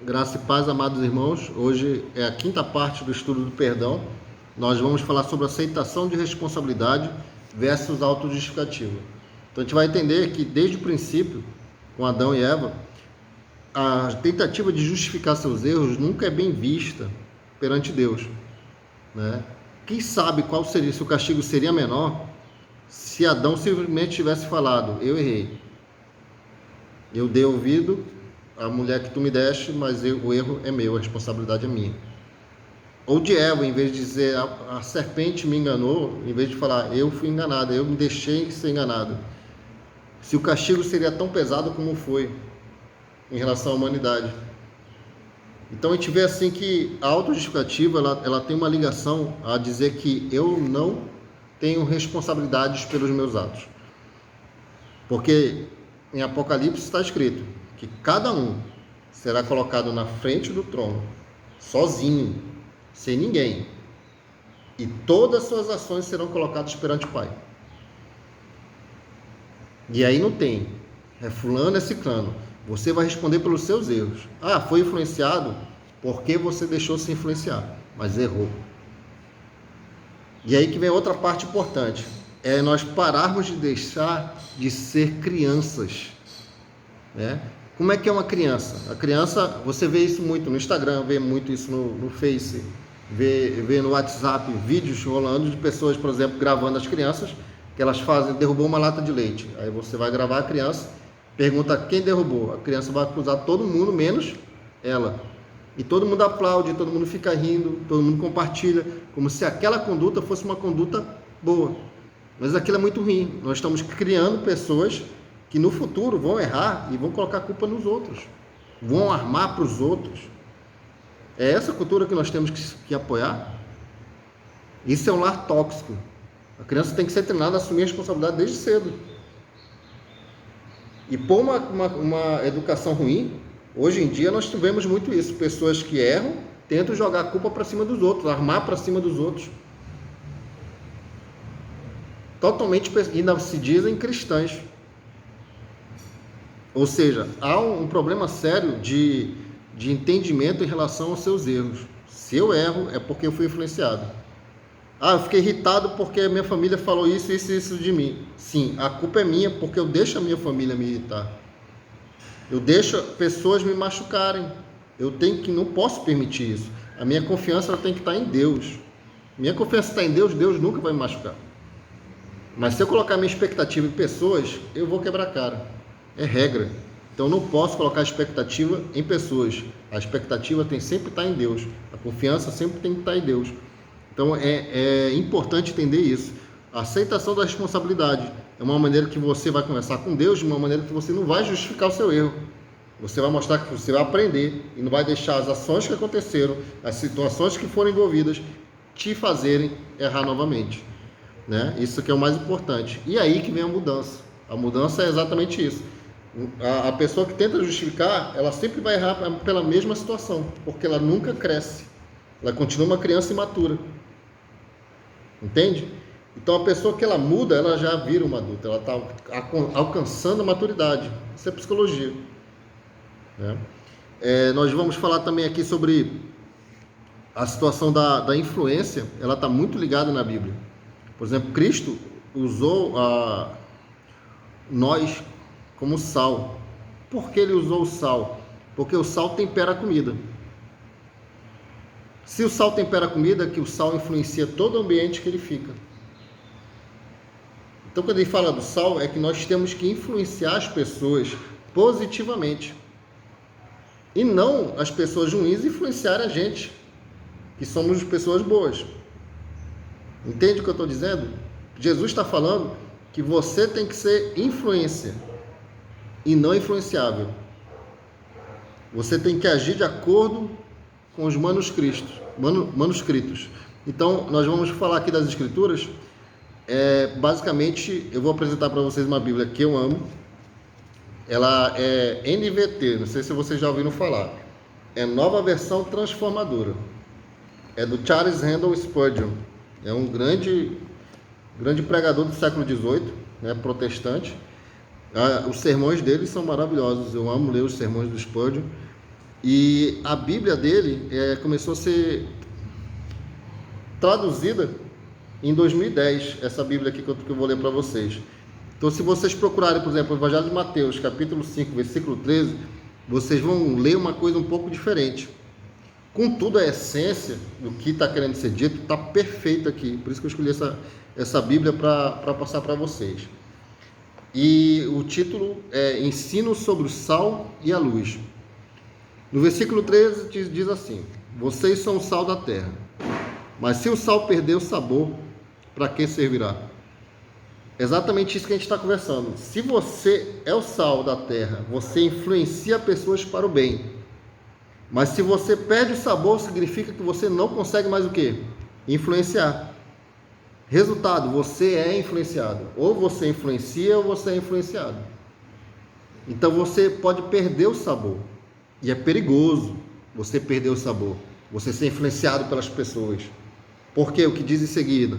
Graça e paz, amados irmãos. Hoje é a quinta parte do estudo do perdão. Nós vamos falar sobre aceitação de responsabilidade versus autojustificativa. Então a gente vai entender que desde o princípio, com Adão e Eva, a tentativa de justificar seus erros nunca é bem vista perante Deus, né? Quem sabe qual seria, se o castigo seria menor, se Adão simplesmente tivesse falado: eu errei, eu dei ouvido a mulher que tu me deste, mas o erro é meu, a responsabilidade é minha. Ou de Eva, em vez de dizer a serpente me enganou, em vez de falar eu fui enganada, eu me deixei ser enganado, se o castigo seria tão pesado como foi em relação à humanidade. Então a gente vê assim que a autojustificativa ela tem uma ligação a dizer que eu não tenho responsabilidades pelos meus atos, porque em Apocalipse está escrito que cada um será colocado na frente do trono, sozinho, sem ninguém, e todas as suas ações serão colocadas perante o Pai. E aí não tem, é fulano, é ciclano. Você vai responder pelos seus erros. Ah, foi influenciado porque você deixou se influenciar, mas errou. E aí que vem outra parte importante, é nós pararmos de deixar de ser crianças, né? Como é que é uma criança? A criança, você vê isso muito no Instagram, vê muito isso no Face, vê no WhatsApp, vídeos rolando de pessoas, por exemplo, gravando as crianças, que elas derrubou uma lata de leite. Aí você vai gravar a criança, pergunta quem derrubou. A criança vai acusar todo mundo, menos ela. E todo mundo aplaude, todo mundo fica rindo, todo mundo compartilha, como se aquela conduta fosse uma conduta boa. Mas aquilo é muito ruim. Nós estamos criando pessoas que no futuro vão errar e vão colocar a culpa nos outros, vão armar para os outros. É essa cultura que nós temos que apoiar. Isso é um lar tóxico. A criança tem que ser treinada a assumir a responsabilidade desde cedo. E por uma educação ruim, hoje em dia nós tivemos muito isso, pessoas que erram, tentam jogar a culpa para cima dos outros, armar para cima dos outros. Totalmente, ainda se dizem cristãs. Ou seja, há um problema sério de entendimento em relação aos seus erros. Se eu erro, é porque eu fui influenciado. Ah, eu fiquei irritado porque a minha família falou isso, isso e isso de mim. Sim, a culpa é minha porque eu deixo a minha família me irritar. Eu deixo pessoas me machucarem. Não posso permitir isso. A minha confiança ela tem que estar em Deus. Minha confiança está em Deus, Deus nunca vai me machucar. Mas se eu colocar minha expectativa em pessoas, eu vou quebrar a cara. É regra. Então não posso colocar expectativa em pessoas. A expectativa tem sempre que estar em Deus. A confiança sempre tem que estar em Deus. Então é importante entender isso. A aceitação da responsabilidade é uma maneira que você vai conversar com Deus, de uma maneira que você não vai justificar o seu erro. Você vai mostrar que você vai aprender e não vai deixar as ações que aconteceram, as situações que foram envolvidas, te fazerem errar novamente, né? Isso que é o mais importante. E aí que vem a mudança. A mudança é exatamente isso. A pessoa que tenta justificar, ela sempre vai errar pela mesma situação, porque ela nunca cresce. Ela continua uma criança imatura. Entende? Então a pessoa que ela muda, ela já vira uma adulta, ela está alcançando a maturidade. Isso é psicologia, né? Nós vamos falar também aqui sobre a situação da influência, ela está muito ligada na Bíblia. Por exemplo, Cristo usou nós como sal. Por que ele usou o sal? Porque o sal tempera a comida. Se o sal tempera a comida, que o sal influencia todo o ambiente que ele fica. Então, quando ele fala do sal, é que nós temos que influenciar as pessoas positivamente. E não as pessoas ruins influenciarem a gente, que somos pessoas boas. Entende o que eu estou dizendo? Jesus está falando que você tem que ser influência e não influenciável. Você tem que agir de acordo com os manuscritos. Então, nós vamos falar aqui das Escrituras. Basicamente, eu vou apresentar para vocês uma Bíblia que eu amo. Ela é NVT, não sei se vocês já ouviram falar. É Nova Versão Transformadora. É do Charles Haddon Spurgeon. É um grande pregador do século XVIII, né, protestante. Os sermões dele são maravilhosos. Eu amo ler os sermões do Spurgeon. E a Bíblia dele começou a ser traduzida em 2010, essa Bíblia aqui que eu vou ler para vocês. Então, se vocês procurarem, por exemplo, o Evangelho de Mateus, capítulo 5, versículo 13, vocês vão ler uma coisa um pouco diferente. Contudo, a essência do que está querendo ser dito está perfeito aqui. Por isso que eu escolhi essa Bíblia para passar para vocês. E o título é Ensino sobre o Sal e a Luz. No versículo 13 diz assim: vocês são o sal da terra, mas se o sal perder o sabor, para que servirá? Exatamente isso que a gente está conversando. Se você é o sal da terra, você influencia pessoas para o bem. Mas se você perde o sabor, significa que você não consegue mais o quê? Influenciar. Resultado, você é influenciado. Ou você influencia ou você é influenciado. Então você pode perder o sabor. E é perigoso você perder o sabor. Você ser influenciado pelas pessoas. Porque o que diz em seguida?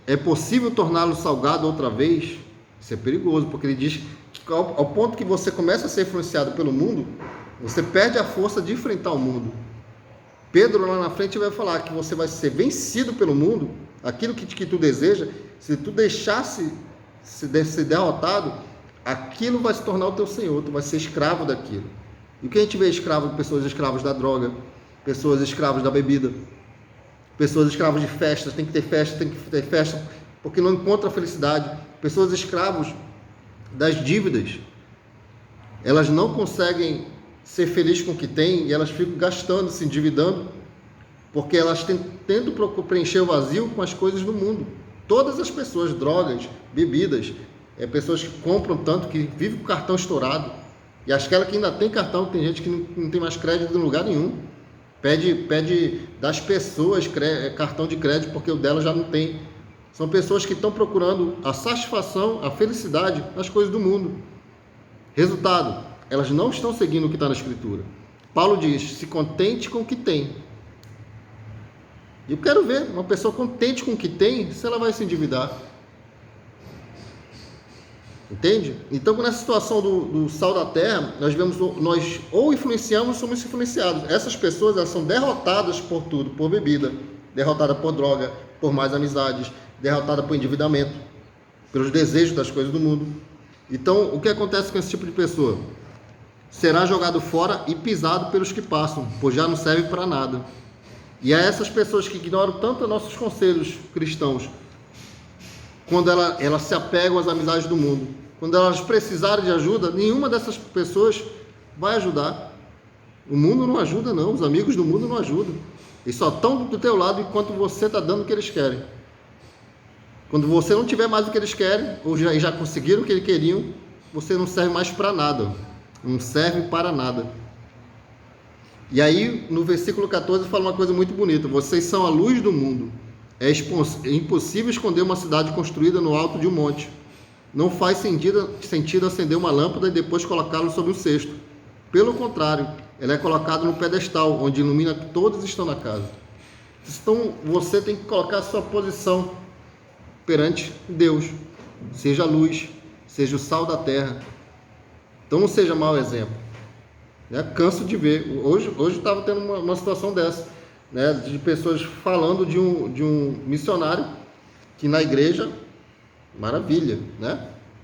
É possível torná-lo salgado outra vez? Isso é perigoso, porque ele diz que ao ponto que você começa a ser influenciado pelo mundo, você perde a força de enfrentar o mundo. Pedro lá na frente vai falar que você vai ser vencido pelo mundo, aquilo que tu deseja, se tu deixasse ser derrotado, aquilo vai se tornar o teu senhor, tu vai ser escravo daquilo. E o que a gente vê escravo? Pessoas escravas da droga, pessoas escravas da bebida, pessoas escravas de festas, tem que ter festa, porque não encontra felicidade. Pessoas escravas das dívidas, elas não conseguem ser felizes com o que têm e elas ficam gastando, se endividando, porque elas tentam preencher o vazio com as coisas do mundo. Todas as pessoas, drogas, bebidas, pessoas que compram tanto, que vivem com o cartão estourado, e aquela que ainda tem cartão, tem gente que não tem mais crédito em lugar nenhum, pede das pessoas cartão de crédito porque o dela já não tem. São pessoas que estão procurando a satisfação, a felicidade nas coisas do mundo. Resultado, elas não estão seguindo o que está na Escritura. Paulo diz: se contente com o que tem. Eu quero ver uma pessoa contente com o que tem, se ela vai se endividar. Entende? Então, nessa situação do sal da terra, nós ou influenciamos ou somos influenciados. Essas pessoas, elas são derrotadas por tudo, por bebida, derrotadas por droga, por mais amizades, derrotadas por endividamento, pelos desejos das coisas do mundo. Então, o que acontece com esse tipo de pessoa? Será jogado fora e pisado pelos que passam, pois já não serve para nada. E a essas pessoas que ignoram tanto nossos conselhos cristãos, quando elas se apegam às amizades do mundo, quando elas precisarem de ajuda, nenhuma dessas pessoas vai ajudar. O mundo não ajuda, não. Os amigos do mundo não ajudam. Eles só estão do teu lado enquanto você está dando o que eles querem. Quando você não tiver mais o que eles querem, ou já conseguiram o que eles queriam, você não serve mais para nada. Não serve para nada. E aí, no versículo 14, fala uma coisa muito bonita. Vocês são a luz do mundo. É impossível esconder uma cidade construída no alto de um monte. Não faz sentido acender uma lâmpada e depois colocá-la sobre um cesto. Pelo contrário, ela é colocada no pedestal, onde ilumina que todos estão na casa. Então, você tem que colocar a sua posição perante Deus. Seja a luz, seja o sal da terra. Então, não seja mau exemplo. Canso de ver. Hoje estava tendo uma situação dessa. De pessoas falando de um missionário que na igreja, maravilha,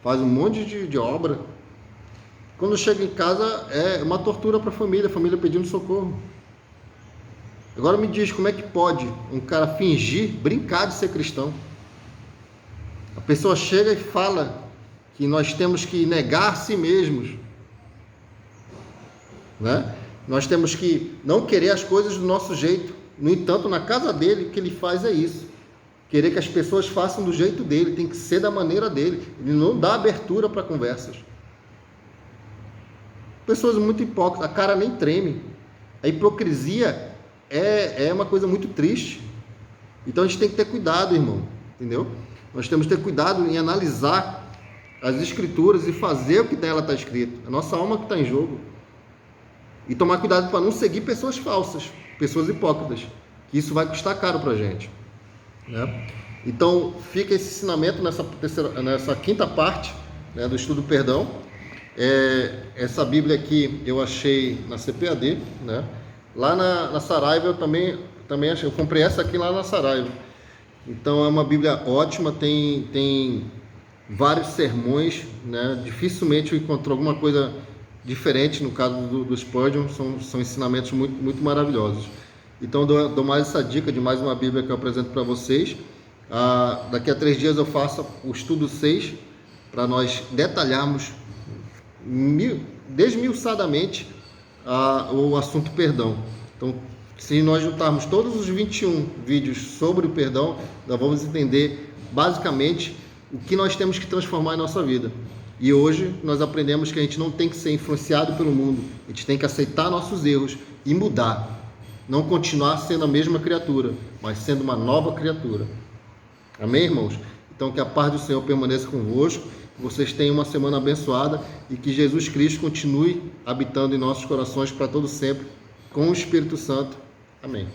faz um monte de obra. Quando chega em casa é uma tortura para a família pedindo socorro. Agora me diz, como é que pode um cara fingir, brincar de ser cristão? A pessoa chega e fala que nós temos que negar a si mesmos, Nós temos que não querer as coisas do nosso jeito. No entanto, na casa dele, o que ele faz é isso. Querer que as pessoas façam do jeito dele, tem que ser da maneira dele. Ele não dá abertura para conversas. Pessoas muito hipócritas, a cara nem treme. A hipocrisia é uma coisa muito triste. Então a gente tem que ter cuidado, irmão. Entendeu? Nós temos que ter cuidado em analisar as escrituras e fazer o que nela está escrito. A nossa alma que está em jogo. E tomar cuidado para não seguir pessoas falsas, pessoas hipócritas, que isso vai custar caro para a gente. Então, fica esse ensinamento nessa quinta parte do estudo do perdão. Essa Bíblia aqui eu achei na CPAD, né? Lá na Saraiva eu também achei. Eu comprei essa aqui lá na Saraiva. Então é uma Bíblia ótima, tem vários sermões, né? Dificilmente eu encontro alguma coisa diferente no caso do Spurgeon, são ensinamentos muito, muito maravilhosos. Então dou mais essa dica de mais uma Bíblia que eu apresento para vocês. Daqui a 3 dias eu faço o estudo 6, para nós detalharmos desmiuçadamente o assunto perdão. Então, se nós juntarmos todos os 21 vídeos sobre o perdão, nós vamos entender basicamente o que nós temos que transformar em nossa vida. E hoje nós aprendemos que a gente não tem que ser influenciado pelo mundo, a gente tem que aceitar nossos erros e mudar. Não continuar sendo a mesma criatura, mas sendo uma nova criatura. Amém, irmãos? Então, que a paz do Senhor permaneça convosco, que vocês tenham uma semana abençoada e que Jesus Cristo continue habitando em nossos corações para todo sempre, com o Espírito Santo. Amém.